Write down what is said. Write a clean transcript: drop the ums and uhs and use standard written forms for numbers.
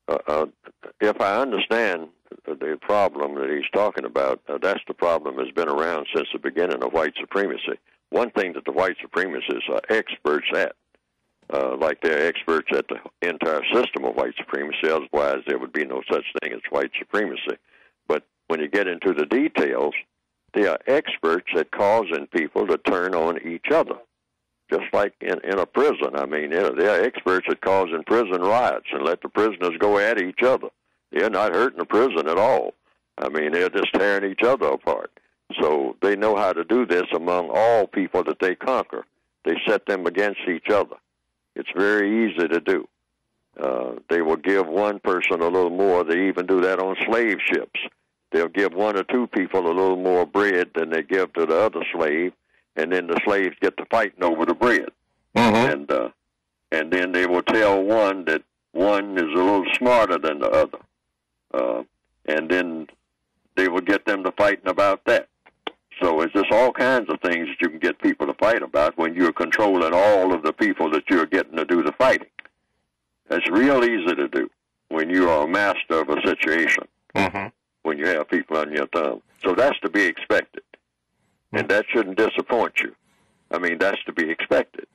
uh, uh, if I understand the problem that he's talking about, that's the problem that's been around since the beginning of white supremacy. One thing that the white supremacists are experts at, like they're experts at the entire system of white supremacy, otherwise there would be no such thing as white supremacy. But when you get into the details, they are experts at causing people to turn on each other. Just like in a prison. I mean, they're experts at causing prison riots and let the prisoners go at each other. They're not hurting the prison at all. I mean, they're just tearing each other apart. So they know how to do this among all people that they conquer. They set them against each other. It's very easy to do. They will give one person a little more. They even do that on slave ships. They'll give one or two people a little more bread than they give to the other slave, and then the slaves get to fighting over the bread. Mm-hmm. And then they will tell one that one is a little smarter than the other. And then they will get them to fighting about that. So it's just all kinds of things that you can get people to fight about when you're controlling all of the people that you're getting to do the fighting. It's real easy to do when you are a master of a situation, when you have people on your thumb. So that's to be expected. And that shouldn't disappoint you. I mean, that's to be expected.